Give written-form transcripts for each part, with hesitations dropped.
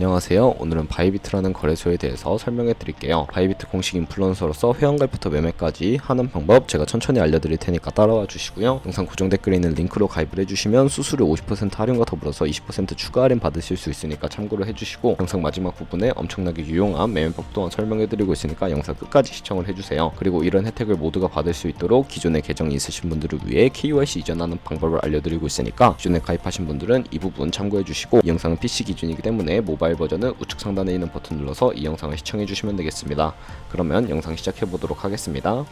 안녕하세요. 오늘은 바이비트라는 거래소에 대해서 설명해 드릴게요. 바이비트 공식 인플루언서로서 회원가입부터 매매까지 하는 방법 제가 천천히 알려드릴 테니까 따라와 주시고요. 영상 고정 댓글에 있는 링크로 가입을 해주시면 수수료 50% 할인과 더불어서 20% 추가 할인 받으실 수 있으니까 참고를 해주시고, 영상 마지막 부분에 엄청나게 유용한 매매법 또한 설명해 드리고 있으니까 영상 끝까지 시청을 해주세요. 그리고 이런 혜택을 모두가 받을 수 있도록 기존에 계정이 있으신 분들을 위해 KYC 이전하는 방법을 알려드리고 있으니까 기존에 가입하신 분들은 이 부분 참고해 주시고, 이 영상은 PC 기준이기 때문에 모바일 버전은 우측 상단에 있는 버튼 눌러서 이 영상을 시청해 주시면 되겠습니다. 그러면 영상 시작해 보도록 하겠습니다.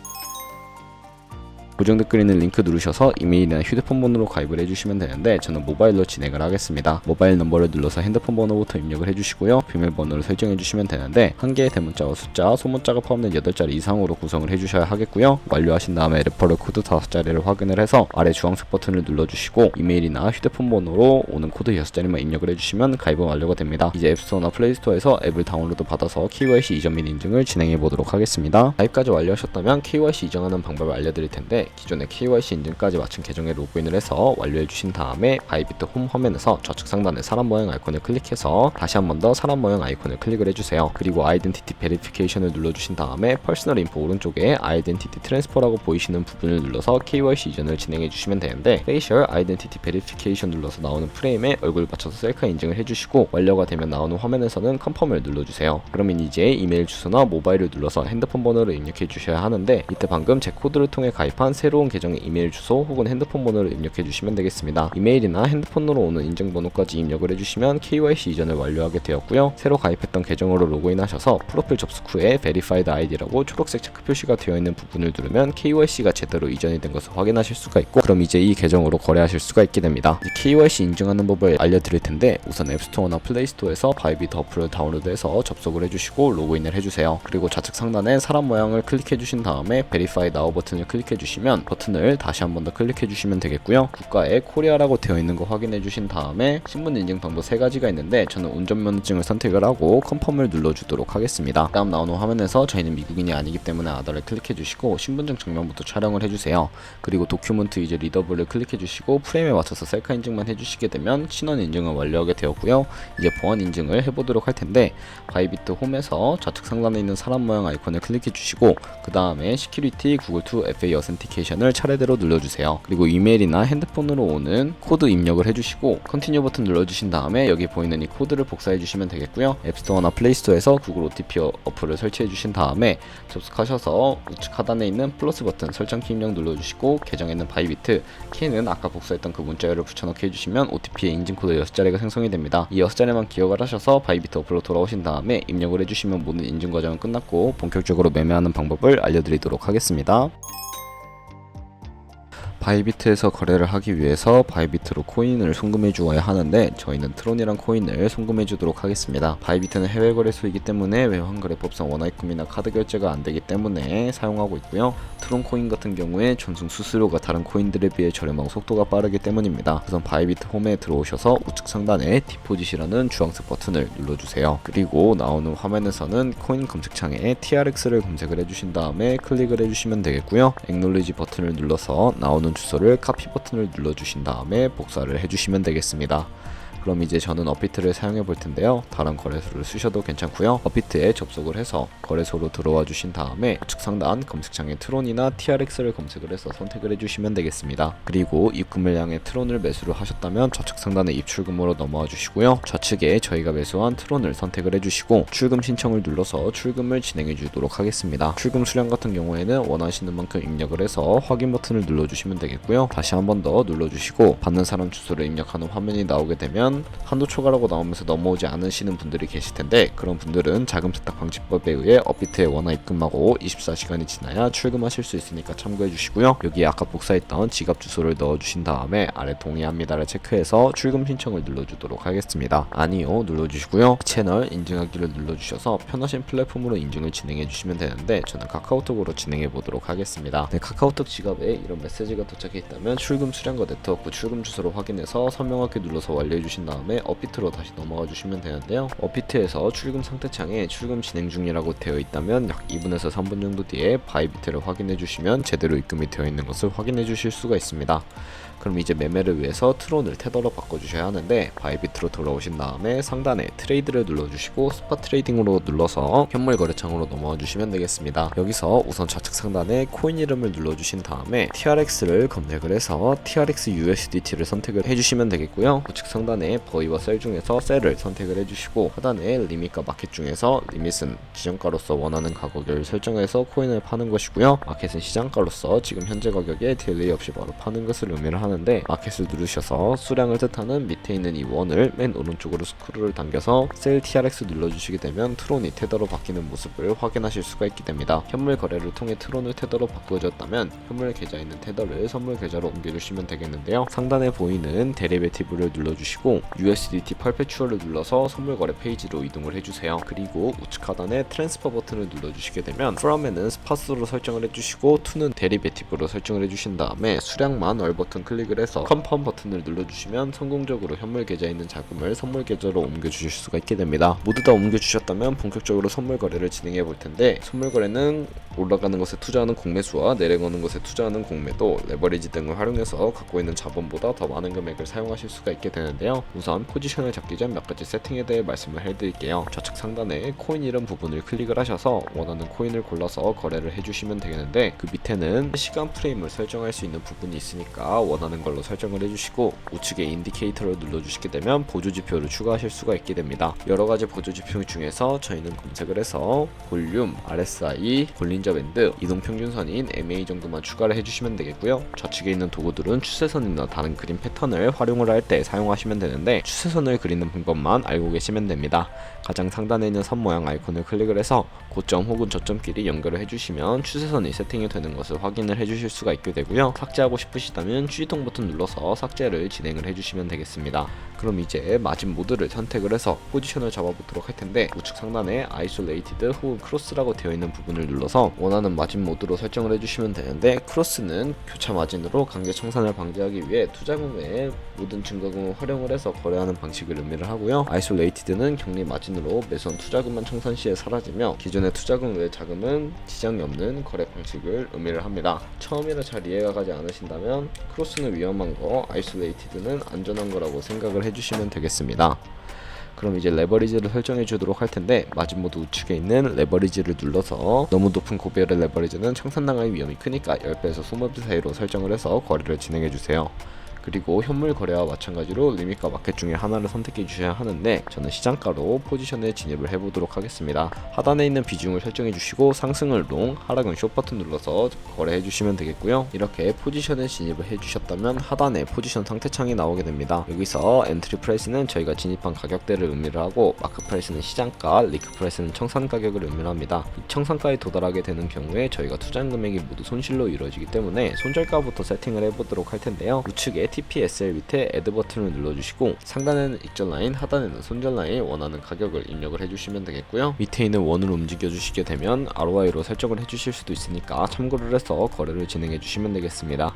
고정 댓글에 있는 링크 누르셔서 이메일이나 휴대폰 번호로 가입을 해주시면 되는데, 저는 모바일로 진행을 하겠습니다. 모바일 넘버를 눌러서 핸드폰 번호부터 입력을 해주시고요. 비밀번호를 설정해 주시면 되는데, 한 개의 대문자와 숫자, 소문자가 포함된 8자리 이상으로 구성을 해주셔야 하겠고요. 완료하신 다음에 레퍼럴 코드 5자리를 확인을 해서 아래 주황색 버튼을 눌러주시고, 이메일이나 휴대폰 번호로 오는 코드 6자리만 입력을 해주시면 가입은 완료가 됩니다. 이제 앱스토어나 플레이스토어에서 앱을 다운로드 받아서 KYC 이전 및 인증을 진행해 보도록 하겠습니다. 가입까지 완료하셨다면 KYC 이전하는 방법을 알려드릴 텐데, 기존에 KYC 인증까지 마친 계정에 로그인을 해서 완료해 주신 다음에 바이비트 홈 화면에서 좌측 상단에 사람 모양 아이콘을 클릭해서 다시 한 번 더 사람 모양 아이콘을 클릭을 해주세요. 그리고 아이덴티티 베리피케이션을 눌러주신 다음에 퍼스널 인포 오른쪽에 아이덴티티 트랜스퍼라고 보이시는 부분을 눌러서 KYC 이전을 진행해 주시면 되는데, 페이셜 아이덴티티 베리피케이션 눌러서 나오는 프레임에 얼굴 받쳐서 셀카 인증을 해주시고, 완료가 되면 나오는 화면에서는 컨펌을 눌러주세요. 그러면 이제 이메일 주소나 모바일을 눌러서 핸드폰 번호를 입력해 주셔야 하는데, 이때 방금 제 코드를 통해 가입한 새로운 계정의 이메일 주소 혹은 핸드폰 번호를 입력해 주시면 되겠습니다. 이메일이나 핸드폰으로 오는 인증번호까지 입력을 해주시면 KYC 이전을 완료하게 되었고요. 새로 가입했던 계정으로 로그인하셔서 프로필 접속 후에 Verified ID라고 초록색 체크 표시가 되어 있는 부분을 누르면 KYC가 제대로 이전이 된 것을 확인하실 수가 있고, 그럼 이제 이 계정으로 거래하실 수가 있게 됩니다. KYC 인증하는 법을 알려드릴 텐데, 우선 앱스토어나 플레이스토어에서 바이비트 어플을 다운로드해서 접속을 해주시고 로그인을 해주세요. 그리고 좌측 상단에 사람 모양을 클릭해 주신 다음에 Verify Now 버튼을 클릭해 주시면 버튼을 다시 한 번 더 클릭해 주시면 되겠고요. 국가에 코리아라고 되어 있는 거 확인해 주신 다음에 신분 인증 방법 3가지가 있는데, 저는 운전면허증을 선택을 하고 컨펌을 눌러주도록 하겠습니다. 다음 나오는 화면에서 저희는 미국인이 아니기 때문에 아더를 클릭해 주시고 신분증 정면부터 촬영을 해주세요. 그리고 도큐먼트 이제 리더블을 클릭해 주시고 프레임에 맞춰서 셀카 인증만 해주시게 되면 신원 인증을 완료하게 되었고요. 이제 보안 인증을 해보도록 할 텐데, 바이비트 홈에서 좌측 상단에 있는 사람 모양 아이콘을 클릭해 주시고, 그 다음에 시큐리티 구글2 FA 어센티케이션을 차례대로 눌러주세요. 그리고 이메일이나 핸드폰으로 오는 코드 입력을 해주시고 컨티뉴 버튼 눌러주신 다음에 여기 보이는 이 코드를 복사해 주시면 되겠고요. 앱스토어나 플레이스토어에서 구글 OTP 어플을 설치해 주신 다음에 접속하셔서 우측 하단에 있는 플러스 버튼 설정키 입력 눌러주시고, 계정에 있는 바이비트 키는 아까 복사했던 그 문자열을 붙여넣기 해주시면 OTP의 인증코드 6자리가 생성이 됩니다. 이 6자리만 기억을 하셔서 바이비트 어플로 돌아오신 다음에 입력을 해주시면 모든 인증 과정은 끝났고, 본격적으로 매매하는 방법을 알려드리도록 하겠습니다. 바이비트에서 거래를 하기 위해서 바이비트로 코인을 송금해 주어야 하는데, 저희는 트론이란 코인을 송금해 주도록 하겠습니다. 바이비트는 해외 거래소이기 때문에 외환거래법상 원화입금이나 카드 결제가 안 되기 때문에 사용하고 있고요. 트론 코인 같은 경우에 전송 수수료가 다른 코인들에 비해 저렴하고 속도가 빠르기 때문입니다. 우선 바이비트 홈에 들어오셔서 우측 상단에 디포짓이라는 주황색 버튼을 눌러주세요. 그리고 나오는 화면에서는 코인 검색창에 TRX를 검색을 해주신 다음에 클릭을 해주시면 되겠고요. Acknowledge 버튼을 눌러서 나오는 주소를 카피 버튼을 눌러주신 다음에 복사를 해주시면 되겠습니다. 그럼 이제 저는 업비트를 사용해 볼 텐데요. 다른 거래소를 쓰셔도 괜찮고요. 업비트에 접속을 해서 거래소로 들어와 주신 다음에 우측 상단 검색창에 트론이나 TRX를 검색을 해서 선택을 해주시면 되겠습니다. 그리고 입금일량의 트론을 매수를 하셨다면 좌측 상단에 입출금으로 넘어와 주시고요. 좌측에 저희가 매수한 트론을 선택을 해주시고 출금 신청을 눌러서 출금을 진행해 주도록 하겠습니다. 출금 수량 같은 경우에는 원하시는 만큼 입력을 해서 확인 버튼을 눌러주시면 되겠고요. 다시 한 번 더 눌러주시고 받는 사람 주소를 입력하는 화면이 나오게 되면 한도 초과라고 나오면서 넘어오지 않으시는 분들이 계실 텐데, 그런 분들은 자금 세탁 방지법에 의해 업비트에 원화 입금하고 24시간이 지나야 출금하실 수 있으니까 참고해 주시고요. 여기에 아까 복사했던 지갑 주소를 넣어주신 다음에 아래 동의합니다를 체크해서 출금 신청을 눌러주도록 하겠습니다. 아니요 눌러주시고요. 채널 인증하기를 눌러주셔서 편하신 플랫폼으로 인증을 진행해 주시면 되는데, 저는 카카오톡으로 진행해 보도록 하겠습니다. 네, 카카오톡 지갑에 이런 메시지가 도착해 있다면 출금 수량과 네트워크 출금 주소를 확인해서 선명하게 눌러서 완료해 주신 누르신 다음에 업비트로 다시 넘어가 주시면 되는데요. 업비트에서 출금 상태창에 출금 진행 중이라고 되어 있다면 약 2분에서 3분 정도 뒤에 바이비트를 확인해 주시면 제대로 입금이 되어 있는 것을 확인해 주실 수가 있습니다. 그럼 이제 매매를 위해서 트론을 테더로 바꿔주셔야 하는데 바이비트로 돌아오신 다음에 상단에 트레이드를 눌러주시고 스팟 트레이딩으로 눌러서 현물 거래창으로 넘어와 주시면 되겠습니다. 여기서 우선 좌측 상단에 코인 이름을 눌러주신 다음에 TRX를 검색을 해서 TRX USDT를 선택을 해주시면 되겠고요. 우측 상단에 버이와 셀 중에서 셀을 선택을 해주시고 하단에 리밋과 마켓 중에서 리밋은 지정가로서 원하는 가격을 설정해서 코인을 파는 것이고요. 마켓은 시장가로서 지금 현재 가격에 딜레이 없이 바로 파는 것을 의미를 하는데 마켓을 누르셔서 수량을 뜻하는 밑에 있는 이 원을 맨 오른쪽으로 스크롤을 당겨서 셀 TRX 눌러주시게 되면 트론이 테더로 바뀌는 모습을 확인하실 수가 있게 됩니다. 현물 거래를 통해 트론을 테더로 바꾸어졌다면 현물 계좌에 있는 테더를 선물 계좌로 옮겨주시면 되겠는데요. 상단에 보이는 데리베티브를 눌러주시고 USDT 퍼페추얼을 눌러서 선물 거래 페이지로 이동을 해주세요. 그리고 우측 하단에 트랜스퍼 버튼을 눌러주시게 되면 from에는 스팟으로 설정을 해주시고 to는 데리베티브로 설정을 해주신 다음에 수량만 얼 버튼 클릭을 해서 컨펌 버튼을 눌러주시면 성공적으로 현물 계좌에 있는 자금을 선물 계좌로 옮겨주실 수가 있게 됩니다. 모두 다 옮겨주셨다면 본격적으로 선물 거래를 진행해 볼 텐데 선물 거래는 올라가는 것에 투자하는 공매수와 내려가는 것에 투자하는 공매도 레버리지 등을 활용해서 갖고 있는 자본보다 더 많은 금액을 사용하실 수가 있게 되는데요. 우선 포지션을 잡기 전 몇 가지 세팅에 대해 말씀을 해드릴게요. 좌측 상단에 코인 이름 부분을 클릭을 하셔서 원하는 코인을 골라서 거래를 해주시면 되겠는데 그 밑에는 시간 프레임을 설정할 수 있는 부분이 있으니까 원하는 걸로 설정을 해주시고 우측에 인디케이터를 눌러주시게 되면 보조지표를 추가하실 수가 있게 됩니다. 여러가지 보조지표 중에서 저희는 검색을 해서 볼륨, RSI, 볼린저 밴드, 이동평균선인 MA 정도만 추가를 해주시면 되겠고요. 좌측에 있는 도구들은 추세선이나 다른 그림 패턴을 활용을 할 때 사용하시면 되는데 추세선을 그리는 방법만 알고 계시면 됩니다. 가장 상단에 있는 선 모양 아이콘을 클릭을 해서 고점 혹은 저점끼리 연결을 해주시면 추세선이 세팅이 되는 것을 확인을 해주실 수가 있게 되고요. 삭제하고 싶으시다면 취지통 버튼 눌러서 삭제를 진행을 해주시면 되겠습니다. 그럼 이제 마진 모드를 선택을 해서 포지션을 잡아보도록 할 텐데 우측 상단에 아이솔레이티드 혹은 크로스라고 되어 있는 부분을 눌러서 원하는 마진 모드로 설정을 해주시면 되는데 크로스는 교차 마진으로 강제 청산을 방지하기 위해 투자금 외에 모든 증거금을 활용을 해서 거래하는 방식을 의미를 하고요. 아이솔레이티드는 격리 마진으로 매수한 투자금만 청산 시에 사라지며 기존의 투자금 외 자금은 지장이 없는 거래 방식을 의미를 합니다. 처음이라 잘 이해가 가지 않으신다면 크로스는 위험한 거, 아이솔레이티드는 안전한 거라고 생각을 해주시면 되겠습니다. 그럼 이제 레버리지를 설정해 주도록 할 텐데 마진 모드 우측에 있는 레버리지를 눌러서 너무 높은 고배율의 레버리지는 청산당할 위험이 크니까 10배에서 20배 사이로 설정을 해서 거래를 진행해 주세요. 그리고 현물 거래와 마찬가지로 리밋과 마켓 중에 하나를 선택해 주셔야 하는데 저는 시장가로 포지션에 진입을 해보도록 하겠습니다. 하단에 있는 비중을 설정해 주시고 상승을 롱, 하락은 숏 버튼 눌러서 거래해 주시면 되겠고요. 이렇게 포지션에 진입을 해주셨다면 하단에 포지션 상태창이 나오게 됩니다. 여기서 엔트리 프라이스는 저희가 진입한 가격대를 의미를 하고 마크 프라이스는 시장가, 리크 프라이스는 청산 가격을 의미를 합니다. 이 청산가에 도달하게 되는 경우에 저희가 투자한 금액이 모두 손실로 이루어지기 때문에 손절가부터 세팅을 해보도록 할 텐데요. 우측에 TPSL 밑에 애드 버튼을 눌러주시고 상단에는 익절 라인, 하단에는 손절 라인 원하는 가격을 입력을 해주시면 되겠고요. 밑에 있는 원을 움직여 주시게 되면 ROI로 설정을 해주실 수도 있으니까 참고를 해서 거래를 진행해 주시면 되겠습니다.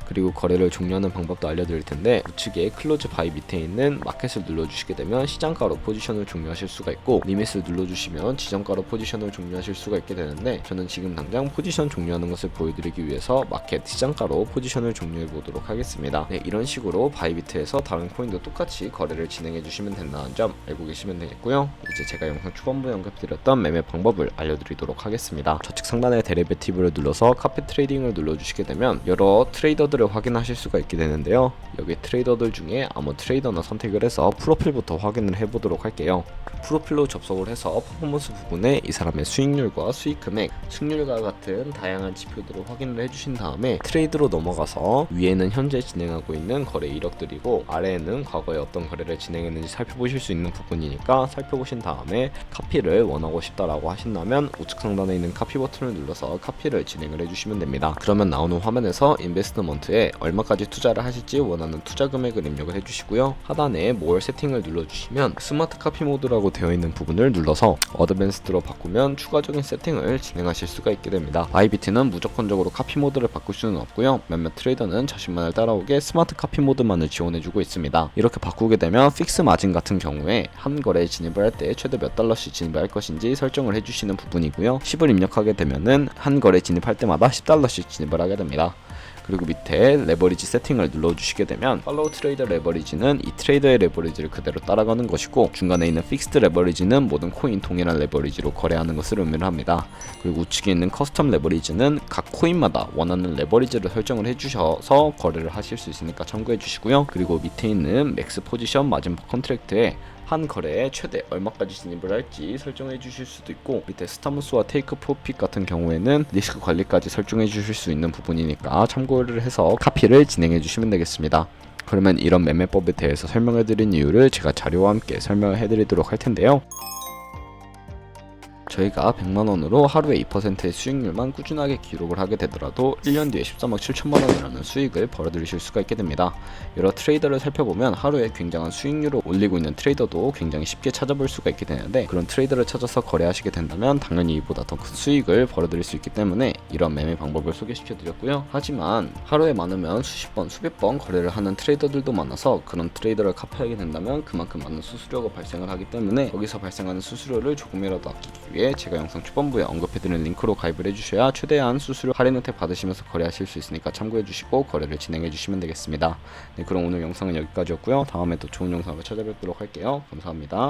그리고 거래를 종료하는 방법도 알려드릴 텐데 우측에 클로즈 바이 밑에 있는 마켓을 눌러주시게 되면 시장가로 포지션을 종료하실 수가 있고 리밋을 눌러주시면 지정가로 포지션을 종료하실 수가 있게 되는데 저는 지금 당장 포지션 종료하는 것을 보여드리기 위해서 마켓 시장가로 포지션을 종료해 보도록 하겠습니다. 네, 이런 식으로 바이비트에서 다른 코인도 똑같이 거래를 진행해 주시면 된다는 점 알고 계시면 되겠고요. 이제 제가 영상 초반부에 언급드렸던 매매 방법을 알려드리도록 하겠습니다. 좌측 상단에 데리베티브를 눌러서 카페 트레이딩을 눌러주시게 되면 여러 트레이더들을 확인하실 수가 있게 되는데요. 여기 트레이더들 중에 아무 트레이더나 선택을 해서 프로필부터 확인을 해보도록 할게요. 프로필로 접속을 해서 퍼포먼스 부분에 이 사람의 수익률과 수익 금액, 승률과 같은 다양한 지표들을 확인을 해주신 다음에 트레이드로 넘어가서 위에는 현재 진행하고 있는 거래 이력들이고 아래에는 과거에 어떤 거래를 진행했는지 살펴보실 수 있는 부분이니까 살펴보신 다음에 카피를 원하고 싶다라고 하신다면 우측 상단에 있는 카피 버튼을 눌러서 카피를 진행을 해주시면 됩니다. 그러면 나오는 화면에서 인베스트먼트 콘트랙트에 얼마까지 투자를 하실지 원하는 투자 금액을 입력을 해주시고요. 하단에 More 세팅을 눌러주시면 스마트 카피 모드라고 되어 있는 부분을 눌러서 어드밴스드로 바꾸면 추가적인 세팅을 진행하실 수가 있게 됩니다. 바이비트는 무조건적으로 카피 모드를 바꿀 수는 없고요. 몇몇 트레이더는 자신만을 따라오게 스마트 카피 모드만을 지원해주고 있습니다. 이렇게 바꾸게 되면 픽스 마진 같은 경우에 한 거래에 진입을 할 때 최대 몇 달러씩 진입을 할 것인지 설정을 해주시는 부분이고요. 10을 입력하게 되면은 한 거래 진입할 때마다 10달러씩 진입을 하게 됩니다. 그리고 밑에 레버리지 세팅을 눌러주시게 되면 팔로우 트레이더 레버리지는 이 트레이더의 레버리지를 그대로 따라가는 것이고, 중간에 있는 픽스드 레버리지는 모든 코인 동일한 레버리지로 거래하는 것을 의미를 합니다. 그리고 우측에 있는 커스텀 레버리지는 각 코인마다 원하는 레버리지를 설정을 해주셔서 거래를 하실 수 있으니까 참고해 주시고요. 그리고 밑에 있는 맥스 포지션 마진 컨트랙트에 한 거래에 최대 얼마까지 진입을 할지 설정해 주실 수도 있고, 밑에 스타무스와 테이크 프로핏 같은 경우에는 리스크 관리까지 설정해 주실 수 있는 부분이니까 참고를 해서 카피를 진행해 주시면 되겠습니다. 그러면 이런 매매법에 대해서 설명해 드린 이유를 제가 자료와 함께 설명해 드리도록 할 텐데요. 저희가 100만원으로 하루에 2%의 수익률만 꾸준하게 기록을 하게 되더라도 1년 뒤에 13억 7천만원이라는 수익을 벌어들이실 수가 있게 됩니다. 여러 트레이더를 살펴보면 하루에 굉장한 수익률을 올리고 있는 트레이더도 굉장히 쉽게 찾아볼 수가 있게 되는데, 그런 트레이더를 찾아서 거래하시게 된다면 당연히 이보다 더 큰 수익을 벌어들일 수 있기 때문에 이런 매매 방법을 소개시켜 드렸고요. 하지만 하루에 많으면 수십 번, 수백 번 거래를 하는 트레이더들도 많아서 그런 트레이더를 카피하게 된다면 그만큼 많은 수수료가 발생을 하기 때문에 거기서 발생하는 수수료를 조금이라도 아끼기 위해 제가 영상 초반부에 언급해드린 링크로 가입을 해주셔야 최대한 수수료 할인 혜택 받으시면서 거래하실 수 있으니까 참고해주시고 거래를 진행해주시면 되겠습니다. 네, 그럼 오늘 영상은 여기까지였고요. 다음에 또 좋은 영상으로 찾아뵙도록 할게요. 감사합니다.